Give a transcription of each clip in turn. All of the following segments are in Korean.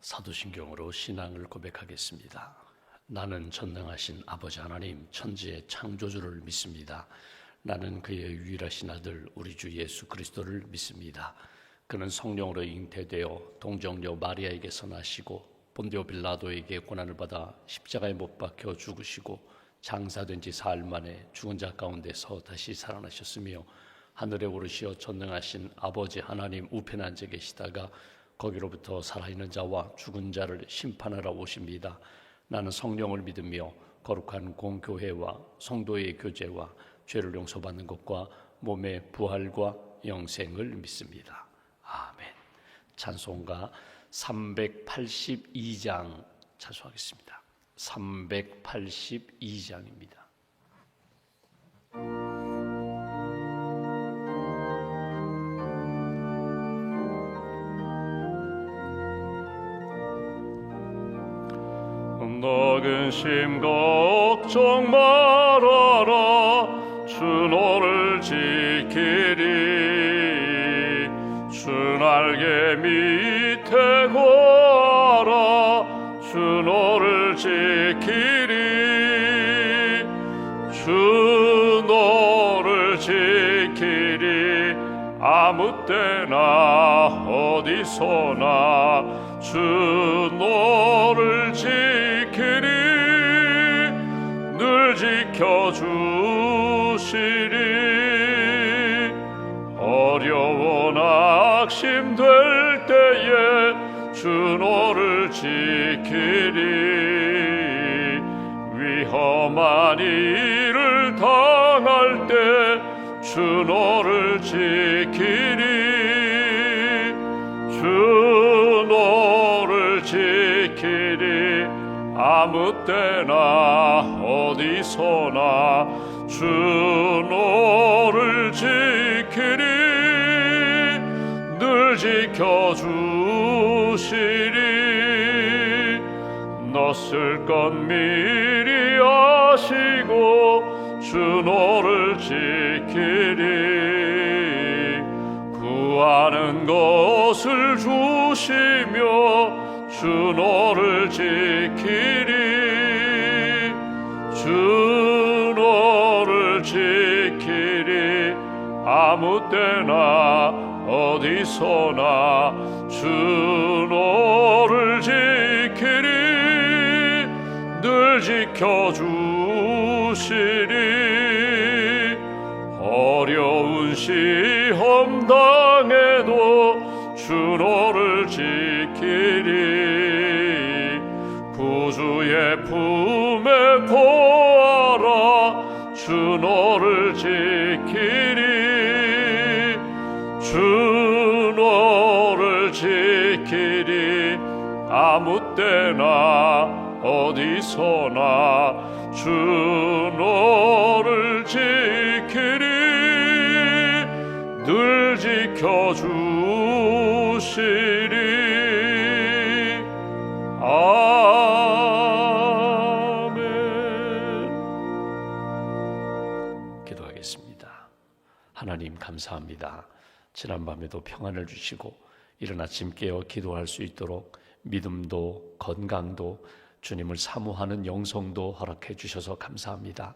사도신경으로 신앙을 고백하겠습니다. 나는 전능하신 아버지 하나님 천지의 창조주를 믿습니다. 나는 그의 유일하신 아들 우리 주 예수 그리스도를 믿습니다. 그는 성령으로 잉태되어 동정녀 마리아에게서 나시고 본디오 빌라도에게 고난을 받아 십자가에 못 박혀 죽으시고 장사된 지 사흘 만에 죽은 자 가운데서 다시 살아나셨으며 하늘에 오르시어 전능하신 아버지 하나님 우편에 앉아 계시다가 거기로부터 살아있는 자와 죽은 자를 심판하러 오십니다. 나는 성령을 믿으며 거룩한 공교회와 성도의 교제와 죄를 용서받는 것과 몸의 부활과 영생을 믿습니다. 아멘. 찬송가 382장 찬송하겠습니다. 382장입니다. 너 근심 걱정 말아라. 주 너를 지키리. 주 날개 밑에 거하라. 주 너를 지키리. 주 너를 지키리. 아무 때나 어디서나 주 너를 지키리. 늘 지켜주시리. 어려워 낙심될 때에 주 너를 지키리. 위험한 일을 당할 때 주 너를 지키리. 주 너를 지키리. 아무 때나 어디서나 주 너를 지키리. 늘 지켜주시리. 너 쓸 것 미리 아시고 주 너를 지키리. 구하는 것을 주시며 주 너를 지키리. 주 너를 지키리. 아무 때나 어디서나 주 너를 지키리. 늘 지켜주시리. 어려운 시험 당해도 주 너를 지키리. 구주의 품에 거하라. 주 너를 지키리. 주 너를 지키리. 아무 때나 어디서나 주 너를 지키리. 늘 지켜주시리. 아멘. 기도하겠습니다. 하나님 감사합니다. 지난밤에도 평안을 주시고 이른 아침 깨어 기도할 수 있도록 믿음도 건강도 주님을 사모하는 영성도 허락해 주셔서 감사합니다.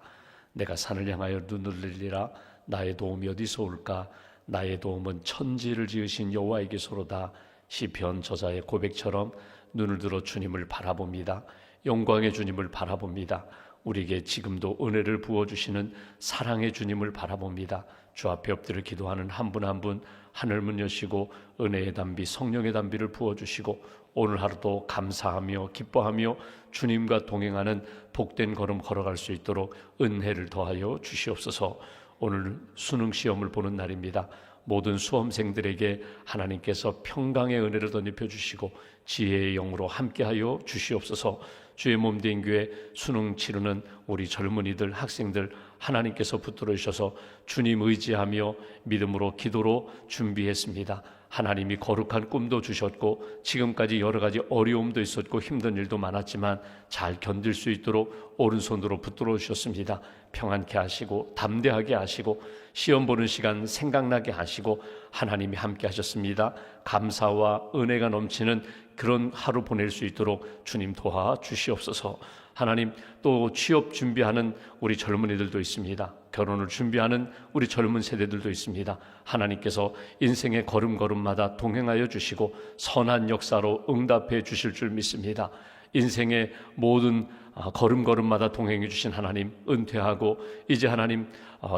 내가 산을 향하여 눈을 들리라. 나의 도움이 어디서 올까? 나의 도움은 천지를 지으신 여호와에게서로다. 시편 저자의 고백처럼 눈을 들어 주님을 바라봅니다. 영광의 주님을 바라봅니다. 우리에게 지금도 은혜를 부어주시는 사랑의 주님을 바라봅니다. 주 앞에 엎드려 기도하는 한 분 한 분 하늘문 여시고 은혜의 담비 성령의 담비를 부어주시고 오늘 하루도 감사하며 기뻐하며 주님과 동행하는 복된 걸음 걸어갈 수 있도록 은혜를 더하여 주시옵소서. 오늘 수능 시험을 보는 날입니다. 모든 수험생들에게 하나님께서 평강의 은혜를 덧입혀 주시고 지혜의 영으로 함께하여 주시옵소서. 주의 몸된 교회 수능 치르는 우리 젊은이들 학생들 하나님께서 붙들어 주셔서 주님 의지하며 믿음으로 기도로 준비했습니다. 하나님이 거룩한 꿈도 주셨고 지금까지 여러 가지 어려움도 있었고 힘든 일도 많았지만 잘 견딜 수 있도록 오른손으로 붙들어 주셨습니다. 평안케 하시고 담대하게 하시고 시험 보는 시간 생각나게 하시고 하나님이 함께 하셨습니다. 감사와 은혜가 넘치는 그런 하루 보낼 수 있도록 주님 도와주시옵소서. 하나님, 또 취업 준비하는 우리 젊은이들도 있습니다. 결혼을 준비하는 우리 젊은 세대들도 있습니다. 하나님께서 인생의 걸음걸음마다 동행하여 주시고 선한 역사로 응답해 주실 줄 믿습니다. 인생의 모든 걸음걸음마다 동행해 주신 하나님 은퇴하고 이제 하나님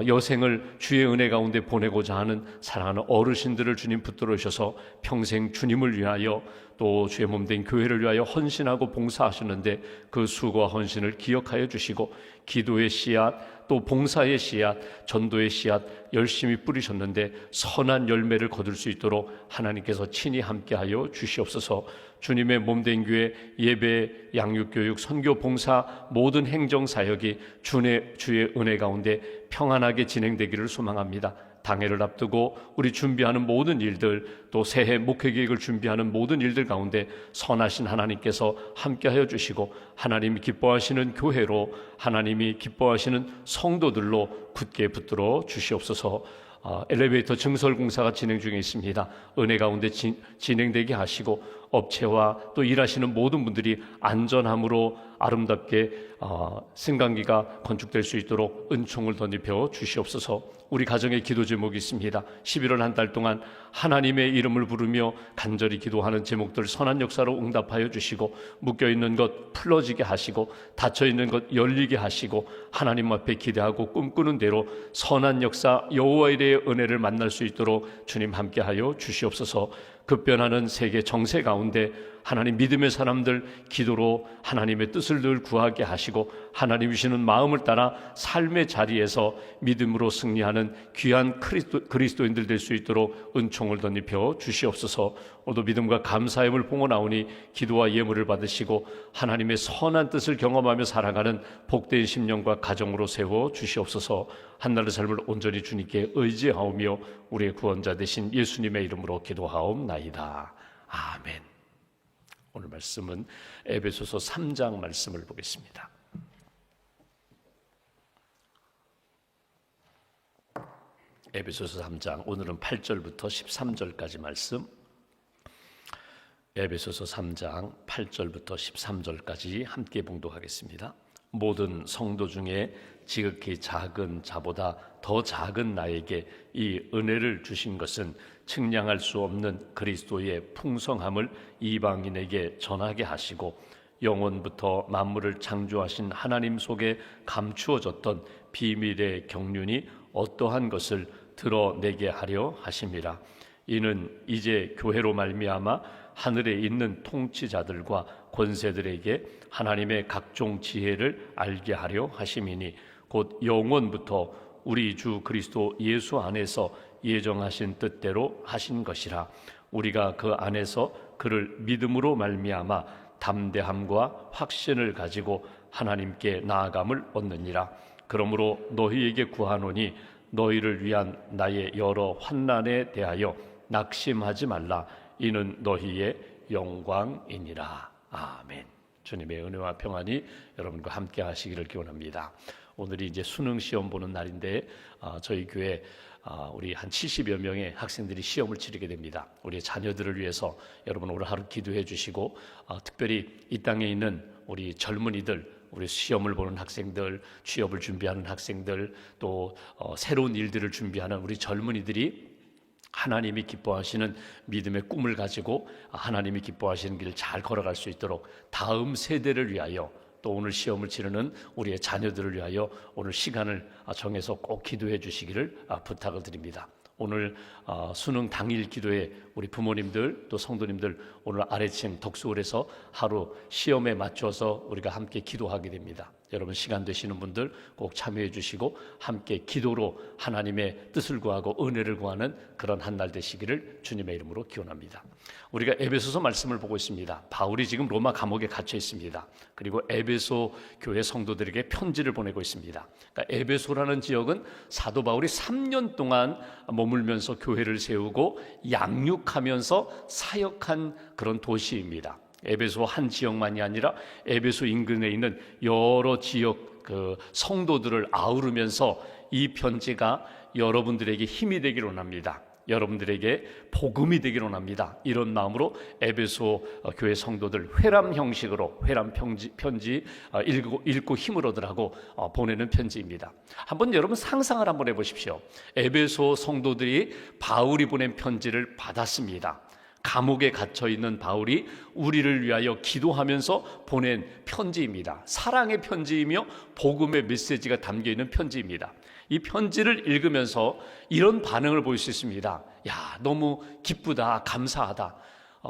여생을 주의 은혜 가운데 보내고자 하는 사랑하는 어르신들을 주님 붙들어 주셔서 평생 주님을 위하여 또 주의 몸된 교회를 위하여 헌신하고 봉사하셨는데 그 수고와 헌신을 기억하여 주시고 기도의 씨앗 또 봉사의 씨앗 전도의 씨앗 열심히 뿌리셨는데 선한 열매를 거둘 수 있도록 하나님께서 친히 함께하여 주시옵소서. 주님의 몸된 교회 예배 양육교육 선교 봉사 모든 행정사역이 주의 은혜 가운데 평안하게 진행되기를 소망합니다. 당회를 앞두고 우리 준비하는 모든 일들 또 새해 목회계획을 준비하는 모든 일들 가운데 선하신 하나님께서 함께하여 주시고 하나님이 기뻐하시는 교회로 하나님이 기뻐하시는 성도들로 굳게 붙들어 주시옵소서. 엘리베이터 증설 공사가 진행 중에 있습니다. 은혜 가운데 진행되게 하시고 업체와 또 일하시는 모든 분들이 안전함으로 아름답게 승강기가 건축될 수 있도록 은총을 덧입혀 주시옵소서. 우리 가정의 기도 제목이 있습니다. 11월 한 달 동안 하나님의 이름을 부르며 간절히 기도하는 제목들 선한 역사로 응답하여 주시고 묶여있는 것 풀어지게 하시고 닫혀있는 것 열리게 하시고 하나님 앞에 기대하고 꿈꾸는 대로 선한 역사 여호와 일의 은혜를 만날 수 있도록 주님 함께하여 주시옵소서. 급변하는 세계 정세 가운데 하나님 믿음의 사람들 기도로 하나님의 뜻을 늘 구하게 하시고 하나님 주시는 마음을 따라 삶의 자리에서 믿음으로 승리하는 귀한 그리스도인들 될 수 있도록 은총을 덧입혀 주시옵소서. 오늘도 믿음과 감사함을 봉헌하오니 기도와 예물을 받으시고 하나님의 선한 뜻을 경험하며 살아가는 복된 심령과 가정으로 세워 주시옵소서. 한날의 삶을 온전히 주님께 의지하오며 우리의 구원자 되신 예수님의 이름으로 기도하옵나이다. 아멘. 오늘 말씀은 에베소서 3장 말씀을 보겠습니다. 에베소서 3장 오늘은 8절부터 13절까지 말씀. 에베소서 3장 8절부터 13절까지 함께 봉독하겠습니다. 모든 성도 중에 지극히 작은 자보다 더 작은 나에게 이 은혜를 주신 것은 측량할 수 없는 그리스도의 풍성함을 이방인에게 전하게 하시고 영원부터 만물을 창조하신 하나님 속에 감추어졌던 비밀의 경륜이 어떠한 것을 드러내게 하려 하심이라. 이는 이제 교회로 말미암아 하늘에 있는 통치자들과 권세들에게 하나님의 각종 지혜를 알게 하려 하심이니 곧 영원부터 우리 주 그리스도 예수 안에서 예정하신 뜻대로 하신 것이라. 우리가 그 안에서 그를 믿음으로 말미암아 담대함과 확신을 가지고 하나님께 나아감을 얻느니라. 그러므로 너희에게 구하노니 너희를 위한 나의 여러 환난에 대하여 낙심하지 말라. 이는 너희의 영광이니라. 아멘. 주님의 은혜와 평안이 여러분과 함께 하시기를 기원합니다. 오늘이 이제 수능 시험 보는 날인데 저희 교회 우리 한 70여 명의 학생들이 시험을 치르게 됩니다. 우리 자녀들을 위해서 여러분 오늘 하루 기도해 주시고 특별히 이 땅에 있는 우리 젊은이들, 우리 시험을 보는 학생들, 취업을 준비하는 학생들, 또 새로운 일들을 준비하는 우리 젊은이들이 하나님이 기뻐하시는 믿음의 꿈을 가지고 하나님이 기뻐하시는 길을 잘 걸어갈 수 있도록 다음 세대를 위하여 또 오늘 시험을 치르는 우리의 자녀들을 위하여 오늘 시간을 정해서 꼭 기도해 주시기를 부탁을 드립니다. 오늘 수능 당일 기도에 우리 부모님들 또 성도님들 오늘 아래층 덕수홀에서 하루 시험에 맞춰서 우리가 함께 기도하게 됩니다. 여러분 시간 되시는 분들 꼭 참여해 주시고 함께 기도로 하나님의 뜻을 구하고 은혜를 구하는 그런 한 날 되시기를 주님의 이름으로 기원합니다. 우리가 에베소서 말씀을 보고 있습니다. 바울이 지금 로마 감옥에 갇혀 있습니다. 그리고 에베소 교회 성도들에게 편지를 보내고 있습니다. 그러니까 에베소라는 지역은 사도 바울이 3년 동안 머물면서 교회를 세우고 양육하면서 사역한 그런 도시입니다. 에베소 한 지역만이 아니라 에베소 인근에 있는 여러 지역 성도들을 아우르면서 이 편지가 여러분들에게 힘이 되기를 원합니다. 여러분들에게 복음이 되기를 원합니다. 이런 마음으로 에베소 교회 성도들 회람 형식으로 회람 편지 읽고 힘을 얻으라고 보내는 편지입니다. 한번 여러분 상상을 한번 해보십시오. 에베소 성도들이 바울이 보낸 편지를 받았습니다. 감옥에 갇혀있는 바울이 우리를 위하여 기도하면서 보낸 편지입니다. 사랑의 편지이며 복음의 메시지가 담겨있는 편지입니다. 이 편지를 읽으면서 이런 반응을 보일 수 있습니다. 야, 너무 기쁘다, 감사하다.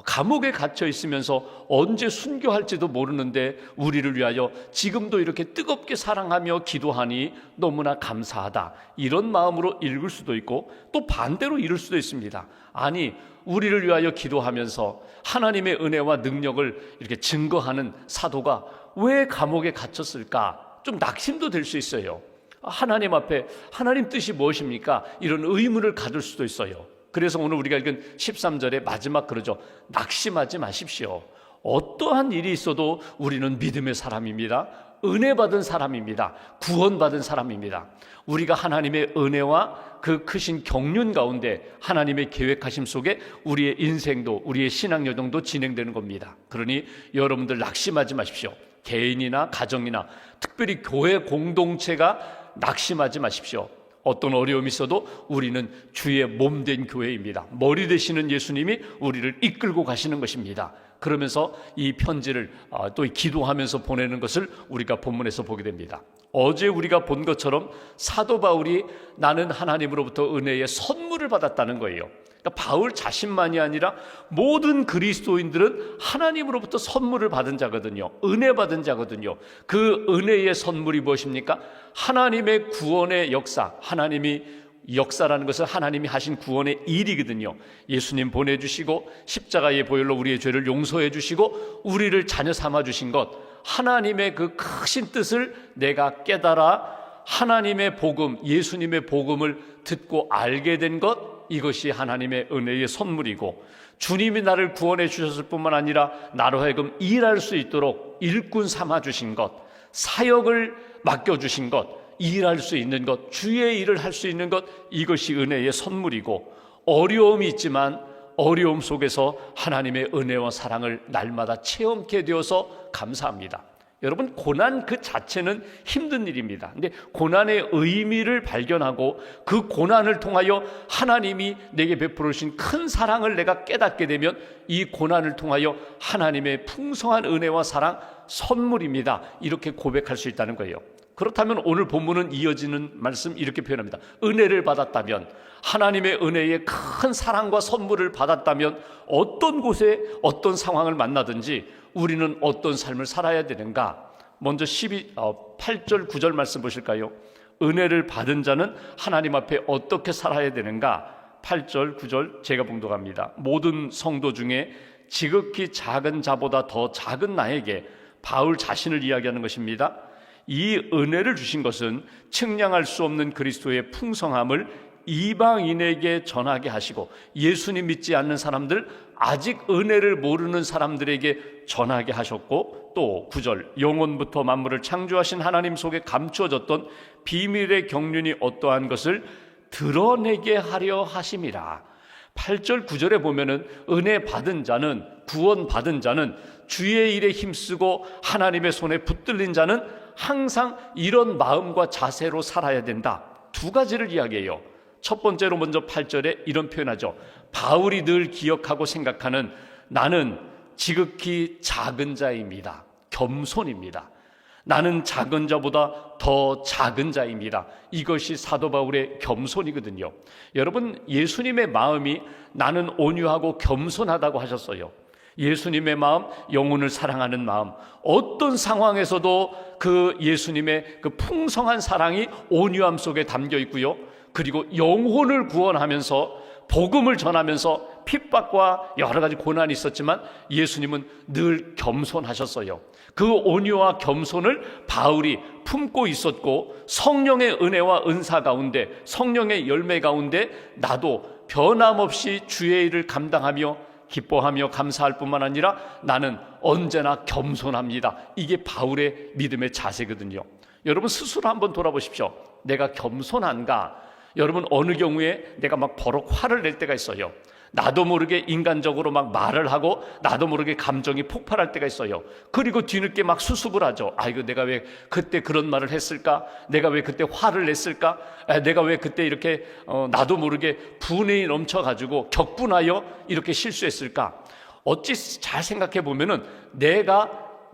감옥에 갇혀 있으면서 언제 순교할지도 모르는데 우리를 위하여 지금도 이렇게 뜨겁게 사랑하며 기도하니 너무나 감사하다. 이런 마음으로 읽을 수도 있고 또 반대로 읽을 수도 있습니다. 아니, 우리를 위하여 기도하면서 하나님의 은혜와 능력을 이렇게 증거하는 사도가 왜 감옥에 갇혔을까? 좀 낙심도 될 수 있어요. 하나님 앞에 하나님 뜻이 무엇입니까? 이런 의문을 가질 수도 있어요. 그래서 오늘 우리가 읽은 13절의 마지막 그러죠. 낙심하지 마십시오. 어떠한 일이 있어도 우리는 믿음의 사람입니다. 은혜 받은 사람입니다. 구원받은 사람입니다. 우리가 하나님의 은혜와 그 크신 경륜 가운데 하나님의 계획하심 속에 우리의 인생도 우리의 신앙 여정도 진행되는 겁니다. 그러니 여러분들 낙심하지 마십시오. 개인이나 가정이나 특별히 교회 공동체가 낙심하지 마십시오. 어떤 어려움이 있어도 우리는 주의 몸된 교회입니다. 머리 되시는 예수님이 우리를 이끌고 가시는 것입니다. 그러면서 이 편지를 또 기도하면서 보내는 것을 우리가 본문에서 보게 됩니다. 어제 우리가 본 것처럼 사도 바울이 나는 하나님으로부터 은혜의 선물을 받았다는 거예요. 그러니까 바울 자신만이 아니라 모든 그리스도인들은 하나님으로부터 선물을 받은 자거든요. 은혜 받은 자거든요. 그 은혜의 선물이 무엇입니까? 하나님의 구원의 역사, 하나님이 역사라는 것은 하나님이 하신 구원의 일이거든요. 예수님 보내주시고 십자가의 보혈로 우리의 죄를 용서해 주시고 우리를 자녀 삼아 주신 것, 하나님의 그 크신 뜻을 내가 깨달아 하나님의 복음, 예수님의 복음을 듣고 알게 된 것, 이것이 하나님의 은혜의 선물이고 주님이 나를 구원해 주셨을 뿐만 아니라 나로 하여금 일할 수 있도록 일꾼 삼아 주신 것, 사역을 맡겨주신 것, 일할 수 있는 것, 주의 일을 할 수 있는 것, 이것이 은혜의 선물이고 어려움이 있지만 어려움 속에서 하나님의 은혜와 사랑을 날마다 체험케 되어서 감사합니다. 여러분, 고난 그 자체는 힘든 일입니다. 근데 고난의 의미를 발견하고 그 고난을 통하여 하나님이 내게 베풀어 주신 큰 사랑을 내가 깨닫게 되면 이 고난을 통하여 하나님의 풍성한 은혜와 사랑 선물입니다. 이렇게 고백할 수 있다는 거예요. 그렇다면 오늘 본문은 이어지는 말씀 이렇게 표현합니다. 은혜를 받았다면, 하나님의 은혜의 큰 사랑과 선물을 받았다면 어떤 곳에 어떤 상황을 만나든지 우리는 어떤 삶을 살아야 되는가? 먼저 8절 9절 말씀 보실까요? 은혜를 받은 자는 하나님 앞에 어떻게 살아야 되는가? 8절 9절 제가 봉독합니다. 모든 성도 중에 지극히 작은 자보다 더 작은 나에게, 바울 자신을 이야기하는 것입니다. 이 은혜를 주신 것은 측량할 수 없는 그리스도의 풍성함을 이방인에게 전하게 하시고, 예수님 믿지 않는 사람들, 아직 은혜를 모르는 사람들에게 전하게 하셨고, 또 9절 영원부터 만물을 창조하신 하나님 속에 감추어졌던 비밀의 경륜이 어떠한 것을 드러내게 하려 하심이라. 8절 9절에 보면은 은혜 받은 자는, 구원 받은 자는, 주의 일에 힘쓰고 하나님의 손에 붙들린 자는 항상 이런 마음과 자세로 살아야 된다. 두 가지를 이야기해요. 첫 번째로 먼저 8절에 이런 표현하죠. 바울이 늘 기억하고 생각하는 나는 지극히 작은 자입니다. 겸손입니다. 나는 작은 자보다 더 작은 자입니다. 이것이 사도 바울의 겸손이거든요. 여러분, 예수님의 마음이 나는 온유하고 겸손하다고 하셨어요. 예수님의 마음, 영혼을 사랑하는 마음, 어떤 상황에서도 그 예수님의 그 풍성한 사랑이 온유함 속에 담겨 있고요. 그리고 영혼을 구원하면서 복음을 전하면서 핍박과 여러 가지 고난이 있었지만 예수님은 늘 겸손하셨어요. 그 온유와 겸손을 바울이 품고 있었고, 성령의 은혜와 은사 가운데, 성령의 열매 가운데 나도 변함없이 주의 일을 감당하며 기뻐하며 감사할 뿐만 아니라 나는 언제나 겸손합니다. 이게 바울의 믿음의 자세거든요. 여러분 스스로 한번 돌아보십시오. 내가 겸손한가? 여러분, 어느 경우에 내가 막 버럭 화를 낼 때가 있어요. 나도 모르게 인간적으로 막 말을 하고 나도 모르게 감정이 폭발할 때가 있어요. 그리고 뒤늦게 막 수습을 하죠. 이거 내가 왜 그때 그런 말을 했을까? 내가 왜 그때 화를 냈을까? 내가 왜 그때 이렇게 나도 모르게 분이 넘쳐가지고 격분하여 이렇게 실수했을까? 어찌 잘 생각해 보면은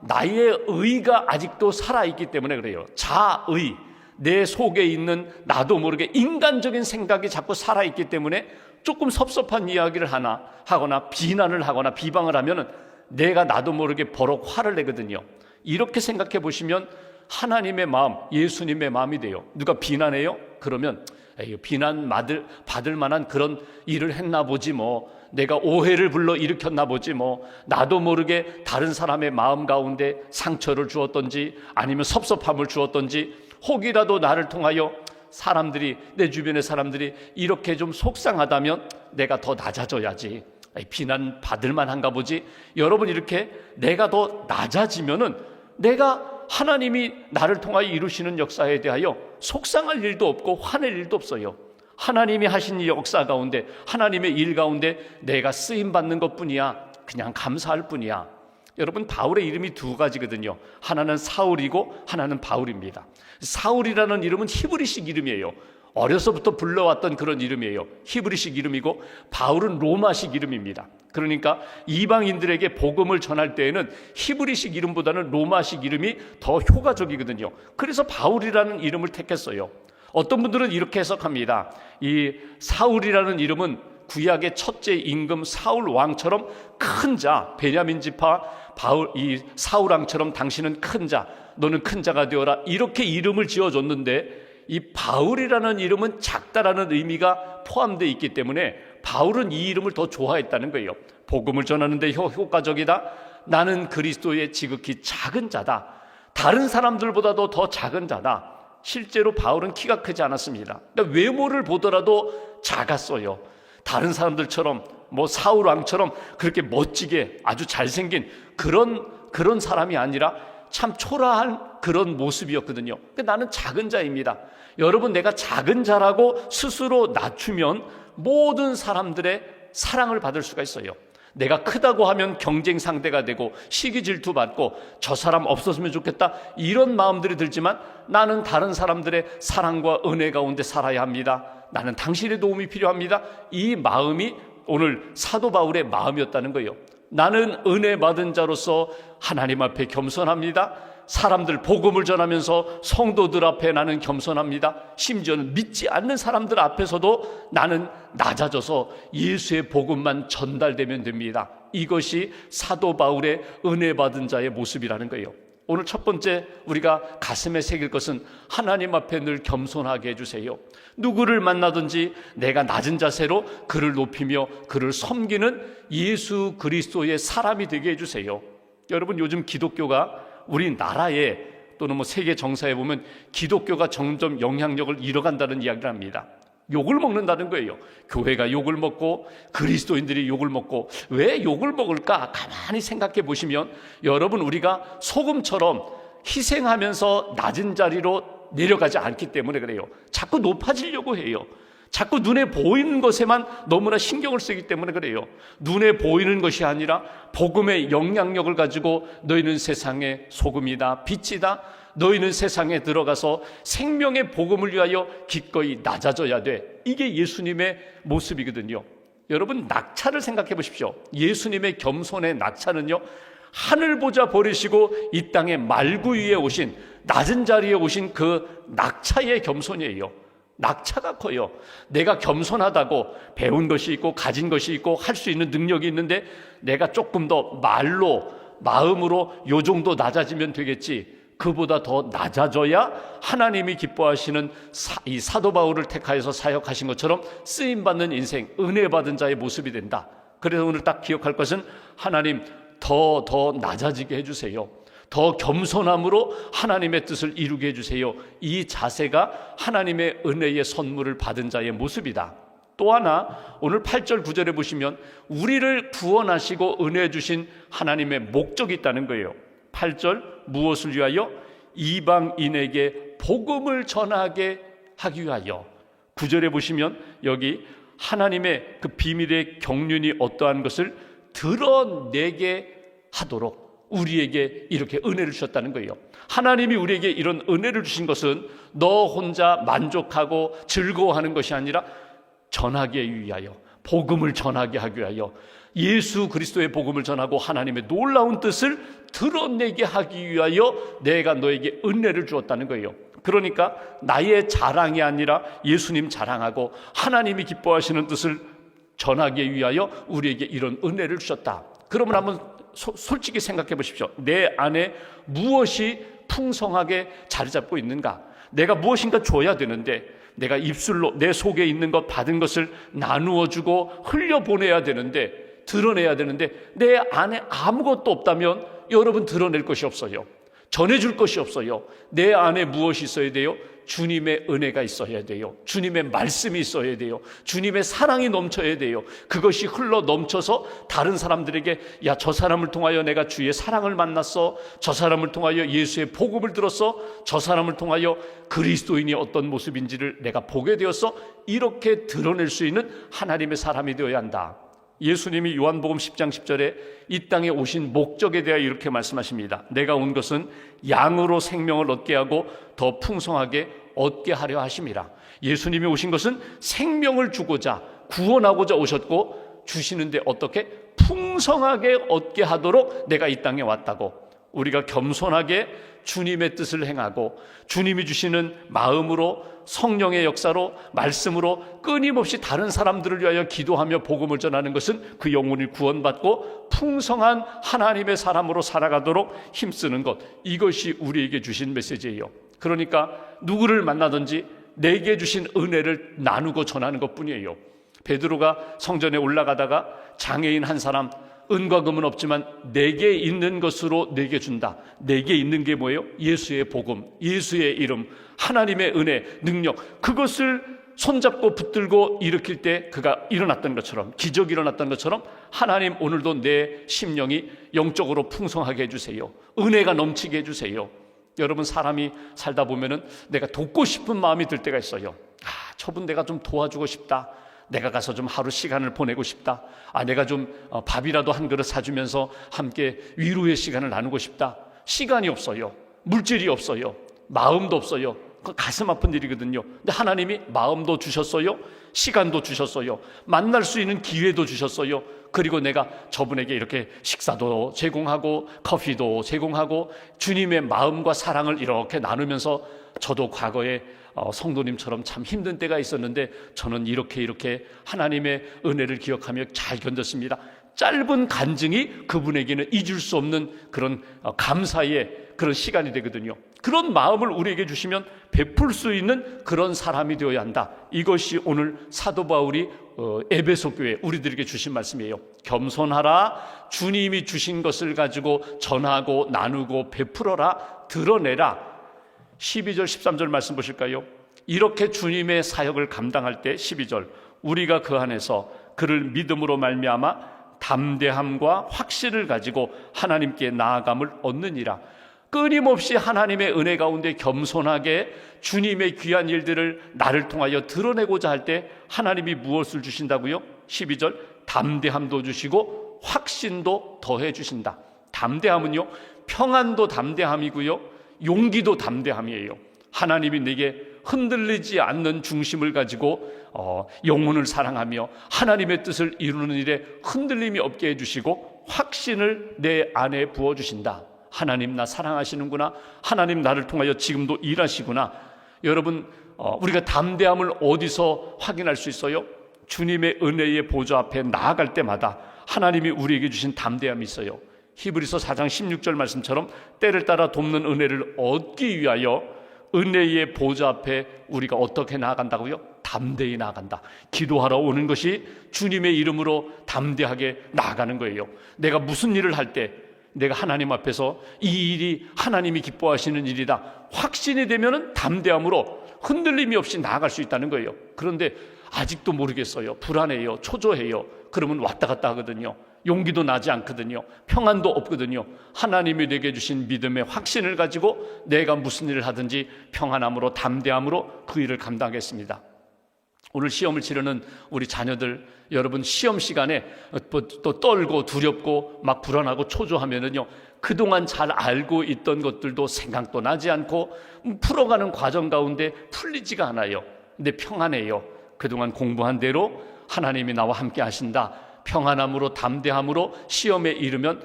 나의 의가 아직도 살아있기 때문에 그래요. 자의, 내 속에 있는 나도 모르게 인간적인 생각이 자꾸 살아있기 때문에 조금 섭섭한 이야기를 하거나 비난을 하거나 비방을 하면은 내가 나도 모르게 버럭 화를 내거든요. 이렇게 생각해 보시면 하나님의 마음, 예수님의 마음이 돼요. 누가 비난해요? 그러면 비난 받을 만한 그런 일을 했나 보지 뭐, 내가 오해를 불러 일으켰나 보지 뭐, 나도 모르게 다른 사람의 마음 가운데 상처를 주었던지 아니면 섭섭함을 주었던지, 혹이라도 나를 통하여 내 주변의 사람들이 이렇게 좀 속상하다면 내가 더 낮아져야지, 비난 받을 만한가 보지. 여러분, 이렇게 내가 더 낮아지면은 내가 하나님이 나를 통하여 이루시는 역사에 대하여 속상할 일도 없고 화낼 일도 없어요. 하나님이 하신 이 역사 가운데, 하나님의 일 가운데 내가 쓰임받는 것뿐이야. 그냥 감사할 뿐이야. 여러분, 바울의 이름이 두 가지거든요. 하나는 사울이고 하나는 바울입니다. 사울이라는 이름은 히브리식 이름이에요. 어려서부터 불러왔던 그런 이름이에요. 히브리식 이름이고, 바울은 로마식 이름입니다. 그러니까 이방인들에게 복음을 전할 때에는 히브리식 이름보다는 로마식 이름이 더 효과적이거든요. 그래서 바울이라는 이름을 택했어요. 어떤 분들은 이렇게 해석합니다. 이 사울이라는 이름은 구약의 첫째 임금 사울 왕처럼 큰 자, 베냐민 지파 이 사울 왕처럼 당신은 큰 자, 너는 큰 자가 되어라, 이렇게 이름을 지어줬는데, 이 바울이라는 이름은 작다라는 의미가 포함되어 있기 때문에 바울은 이 이름을 더 좋아했다는 거예요. 복음을 전하는데 효과적이다. 나는 그리스도의 지극히 작은 자다. 다른 사람들보다도 더 작은 자다. 실제로 바울은 키가 크지 않았습니다. 그러니까 외모를 보더라도 작았어요. 다른 사람들처럼 사울 왕처럼 그렇게 멋지게 아주 잘생긴 그런 사람이 아니라 참 초라한 그런 모습이었거든요. 그러니까 나는 작은 자입니다. 여러분, 내가 작은 자라고 스스로 낮추면 모든 사람들의 사랑을 받을 수가 있어요. 내가 크다고 하면 경쟁 상대가 되고 시기 질투 받고 저 사람 없었으면 좋겠다, 이런 마음들이 들지만 나는 다른 사람들의 사랑과 은혜 가운데 살아야 합니다. 나는 당신의 도움이 필요합니다. 이 마음이 오늘 사도 바울의 마음이었다는 거예요. 나는 은혜 받은 자로서 하나님 앞에 겸손합니다. 사람들 복음을 전하면서 성도들 앞에 나는 겸손합니다. 심지어는 믿지 않는 사람들 앞에서도 나는 낮아져서 예수의 복음만 전달되면 됩니다. 이것이 사도 바울의 은혜 받은 자의 모습이라는 거예요. 오늘 첫 번째 우리가 가슴에 새길 것은 하나님 앞에 늘 겸손하게 해주세요. 누구를 만나든지 내가 낮은 자세로 그를 높이며 그를 섬기는 예수 그리스도의 사람이 되게 해주세요. 여러분, 요즘 기독교가 우리나라에 또는 세계 정사에 보면 기독교가 점점 영향력을 잃어간다는 이야기를 합니다. 욕을 먹는다는 거예요. 교회가 욕을 먹고 그리스도인들이 욕을 먹고, 왜 욕을 먹을까? 가만히 생각해 보시면 여러분, 우리가 소금처럼 희생하면서 낮은 자리로 내려가지 않기 때문에 그래요. 자꾸 높아지려고 해요. 자꾸 눈에 보이는 것에만 너무나 신경을 쓰기 때문에 그래요. 눈에 보이는 것이 아니라 복음의 영향력을 가지고 너희는 세상의 소금이다, 빛이다. 너희는 세상에 들어가서 생명의 복음을 위하여 기꺼이 낮아져야 돼. 이게 예수님의 모습이거든요. 여러분, 낙차를 생각해 보십시오. 예수님의 겸손의 낙차는요, 하늘 보자 버리시고 이 땅의 말구 위에 오신, 낮은 자리에 오신 그 낙차의 겸손이에요. 낙차가 커요. 내가 겸손하다고 배운 것이 있고 가진 것이 있고 할 수 있는 능력이 있는데 내가 조금 더 말로, 마음으로 요 정도 낮아지면 되겠지, 그보다 더 낮아져야 하나님이 기뻐하시는 이 사도 바울을 택하여서 사역하신 것처럼 쓰임받는 인생, 은혜 받은 자의 모습이 된다. 그래서 오늘 딱 기억할 것은, 하나님 더 낮아지게 해주세요. 더 겸손함으로 하나님의 뜻을 이루게 해주세요. 이 자세가 하나님의 은혜의 선물을 받은 자의 모습이다. 또 하나, 오늘 8절 9절에 보시면 우리를 구원하시고 은혜 주신 하나님의 목적이 있다는 거예요. 8절, 무엇을 위하여? 이방인에게 복음을 전하게 하기 위하여. 9절에 보시면 여기 하나님의 그 비밀의 경륜이 어떠한 것을 드러내게 하도록 우리에게 이렇게 은혜를 주셨다는 거예요. 하나님이 우리에게 이런 은혜를 주신 것은 너 혼자 만족하고 즐거워하는 것이 아니라 전하기 위하여, 복음을 전하게 하기 위하여, 예수 그리스도의 복음을 전하고 하나님의 놀라운 뜻을 드러내게 하기 위하여 내가 너에게 은혜를 주었다는 거예요. 그러니까 나의 자랑이 아니라 예수님 자랑하고 하나님이 기뻐하시는 뜻을 전하기 위하여 우리에게 이런 은혜를 주셨다. 그러면 한번 솔직히 생각해 보십시오. 내 안에 무엇이 풍성하게 자리 잡고 있는가? 내가 무엇인가 줘야 되는데 내가 입술로 내 속에 있는 것, 받은 것을 나누어 주고 흘려보내야 되는데, 드러내야 되는데 내 안에 아무것도 없다면 여러분 드러낼 것이 없어요. 전해줄 것이 없어요. 내 안에 무엇이 있어야 돼요? 주님의 은혜가 있어야 돼요. 주님의 말씀이 있어야 돼요. 주님의 사랑이 넘쳐야 돼요. 그것이 흘러 넘쳐서 다른 사람들에게, 야, 저 사람을 통하여 내가 주의 사랑을 만났어, 저 사람을 통하여 예수의 복음을 들었어, 저 사람을 통하여 그리스도인이 어떤 모습인지를 내가 보게 되었어, 이렇게 드러낼 수 있는 하나님의 사람이 되어야 한다. 예수님이 요한복음 10장 10절에 이 땅에 오신 목적에 대하여 이렇게 말씀하십니다. 내가 온 것은 양으로 생명을 얻게 하고 더 풍성하게 얻게 하려 하심이라. 예수님이 오신 것은 생명을 주고자, 구원하고자 오셨고, 주시는데 어떻게? 풍성하게 얻게 하도록 내가 이 땅에 왔다고. 우리가 겸손하게 주님의 뜻을 행하고 주님이 주시는 마음으로, 성령의 역사로, 말씀으로 끊임없이 다른 사람들을 위하여 기도하며 복음을 전하는 것은 그 영혼이 구원받고 풍성한 하나님의 사람으로 살아가도록 힘쓰는 것, 이것이 우리에게 주신 메시지예요. 그러니까 누구를 만나든지 내게 주신 은혜를 나누고 전하는 것뿐이에요. 베드로가 성전에 올라가다가 장애인 한 사람, 은과 금은 없지만 내게 있는 것으로 내게 준다. 내게 있는 게 뭐예요? 예수의 복음, 예수의 이름, 하나님의 은혜, 능력, 그것을 손잡고 붙들고 일으킬 때 그가 일어났던 것처럼, 기적이 일어났던 것처럼 하나님 오늘도 내 심령이 영적으로 풍성하게 해주세요. 은혜가 넘치게 해주세요. 여러분, 사람이 살다 보면은 내가 돕고 싶은 마음이 들 때가 있어요. 저분 내가 좀 도와주고 싶다. 내가 가서 좀 하루 시간을 보내고 싶다. 내가 좀 밥이라도 한 그릇 사주면서 함께 위로의 시간을 나누고 싶다. 시간이 없어요. 물질이 없어요. 마음도 없어요. 그 가슴 아픈 일이거든요. 근데 하나님이 마음도 주셨어요. 시간도 주셨어요. 만날 수 있는 기회도 주셨어요. 그리고 내가 저분에게 이렇게 식사도 제공하고 커피도 제공하고 주님의 마음과 사랑을 이렇게 나누면서, 저도 과거에 성도님처럼 참 힘든 때가 있었는데 저는 이렇게 하나님의 은혜를 기억하며 잘 견뎠습니다. 짧은 간증이 그분에게는 잊을 수 없는 그런 감사의 그런 시간이 되거든요. 그런 마음을 우리에게 주시면 베풀 수 있는 그런 사람이 되어야 한다. 이것이 오늘 사도 바울이 에베소 교회 우리들에게 주신 말씀이에요. 겸손하라. 주님이 주신 것을 가지고 전하고 나누고 베풀어라. 드러내라. 12절 13절 말씀 보실까요? 이렇게 주님의 사역을 감당할 때 12절, 우리가 그 안에서 그를 믿음으로 말미암아 담대함과 확신을 가지고 하나님께 나아감을 얻느니라. 끊임없이 하나님의 은혜 가운데 겸손하게 주님의 귀한 일들을 나를 통하여 드러내고자 할 때 하나님이 무엇을 주신다고요? 12절, 담대함도 주시고 확신도 더해 주신다. 담대함은요, 평안도 담대함이고요, 용기도 담대함이에요. 하나님이 내게 흔들리지 않는 중심을 가지고 영혼을 사랑하며 하나님의 뜻을 이루는 일에 흔들림이 없게 해주시고 확신을 내 안에 부어주신다. 하나님 나 사랑하시는구나. 하나님 나를 통하여 지금도 일하시구나. 여러분, 우리가 담대함을 어디서 확인할 수 있어요? 주님의 은혜의 보좌 앞에 나아갈 때마다 하나님이 우리에게 주신 담대함이 있어요. 히브리서 4장 16절 말씀처럼 때를 따라 돕는 은혜를 얻기 위하여 은혜의 보좌 앞에 우리가 어떻게 나아간다고요? 담대히 나아간다. 기도하러 오는 것이 주님의 이름으로 담대하게 나아가는 거예요. 내가 무슨 일을 할 때 내가 하나님 앞에서 이 일이 하나님이 기뻐하시는 일이다 확신이 되면은 담대함으로 흔들림이 없이 나아갈 수 있다는 거예요. 그런데 아직도 모르겠어요. 불안해요. 초조해요. 그러면 왔다 갔다 하거든요. 용기도 나지 않거든요. 평안도 없거든요. 하나님이 내게 주신 믿음의 확신을 가지고 내가 무슨 일을 하든지 평안함으로 담대함으로 그 일을 감당하겠습니다. 오늘 시험을 치르는 우리 자녀들, 여러분 시험 시간에 또 떨고 두렵고 막 불안하고 초조하면은요, 그동안 잘 알고 있던 것들도 생각도 나지 않고 풀어가는 과정 가운데 풀리지가 않아요. 근데 평안해요. 그동안 공부한 대로 하나님이 나와 함께 하신다. 평안함으로 담대함으로 시험에 이르면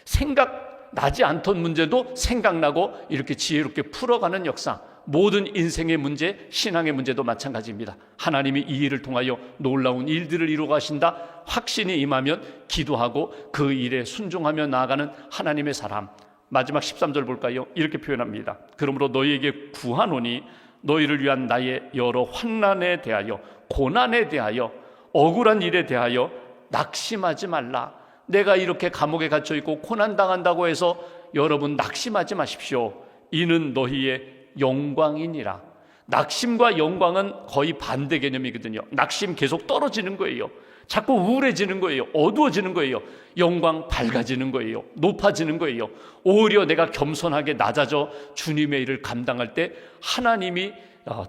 생각나지 않던 문제도 생각나고 이렇게 지혜롭게 풀어가는 역사. 모든 인생의 문제, 신앙의 문제도 마찬가지입니다. 하나님이 이 일을 통하여 놀라운 일들을 이루어 가신다 확신이 임하면 기도하고 그 일에 순종하며 나아가는 하나님의 사람. 마지막 13절 볼까요? 이렇게 표현합니다. 그러므로 너희에게 구하노니 너희를 위한 나의 여러 환난에 대하여, 고난에 대하여, 억울한 일에 대하여 낙심하지 말라. 내가 이렇게 감옥에 갇혀 있고 고난당한다고 해서 여러분 낙심하지 마십시오. 이는 너희의 영광이니라. 낙심과 영광은 거의 반대 개념이거든요. 낙심 계속 떨어지는 거예요. 자꾸 우울해지는 거예요. 어두워지는 거예요. 영광 밝아지는 거예요. 높아지는 거예요. 오히려 내가 겸손하게 낮아져 주님의 일을 감당할 때 하나님이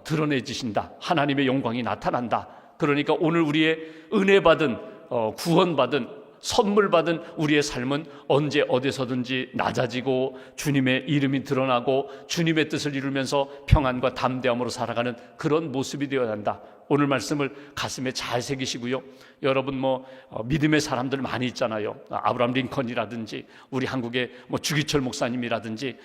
드러내지신다. 하나님의 영광이 나타난다. 그러니까 오늘 우리의 은혜 받은, 구원받은, 선물 받은 우리의 삶은 언제 어디서든지 낮아지고 주님의 이름이 드러나고 주님의 뜻을 이루면서 평안과 담대함으로 살아가는 그런 모습이 되어야 한다. 오늘 말씀을 가슴에 잘 새기시고요. 여러분 믿음의 사람들 많이 있잖아요. 아브라함 링컨이라든지 우리 한국의 주기철 목사님이라든지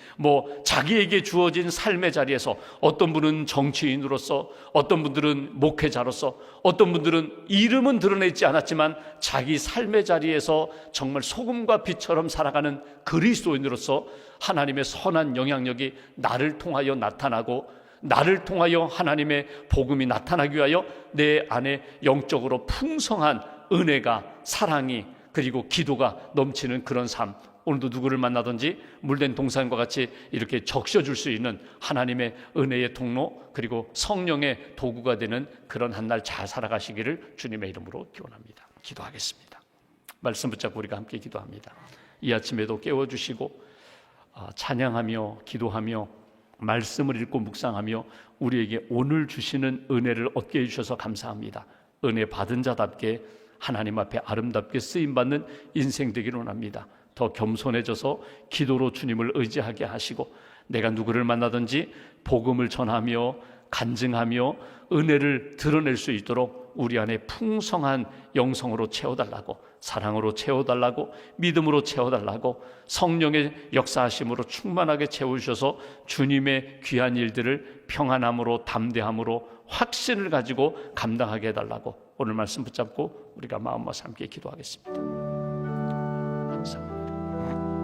자기에게 주어진 삶의 자리에서 어떤 분은 정치인으로서, 어떤 분들은 목회자로서, 어떤 분들은 이름은 드러내지 않았지만 자기 삶의 자리에서 정말 소금과 빛처럼 살아가는 그리스도인으로서 하나님의 선한 영향력이 나를 통하여 나타나고, 나를 통하여 하나님의 복음이 나타나기 위하여 내 안에 영적으로 풍성한 은혜가, 사랑이, 그리고 기도가 넘치는 그런 삶. 오늘도 누구를 만나든지 물된 동산과 같이 이렇게 적셔줄 수 있는 하나님의 은혜의 통로, 그리고 성령의 도구가 되는 그런 한 날 잘 살아가시기를 주님의 이름으로 기원합니다. 기도하겠습니다. 말씀 붙잡고 우리가 함께 기도합니다. 이 아침에도 깨워주시고 찬양하며 기도하며 말씀을 읽고 묵상하며 우리에게 오늘 주시는 은혜를 얻게 해주셔서 감사합니다. 은혜 받은 자답게 하나님 앞에 아름답게 쓰임받는 인생 되기를 원합니다. 더 겸손해져서 기도로 주님을 의지하게 하시고, 내가 누구를 만나든지 복음을 전하며 간증하며 은혜를 드러낼 수 있도록 우리 안에 풍성한 영성으로 채워달라고, 사랑으로 채워달라고, 믿음으로 채워달라고, 성령의 역사하심으로 충만하게 채우셔서 주님의 귀한 일들을 평안함으로, 담대함으로, 확신을 가지고 감당하게 해달라고 오늘 말씀 붙잡고 우리가 마음과 함께 기도하겠습니다. 감사합니다.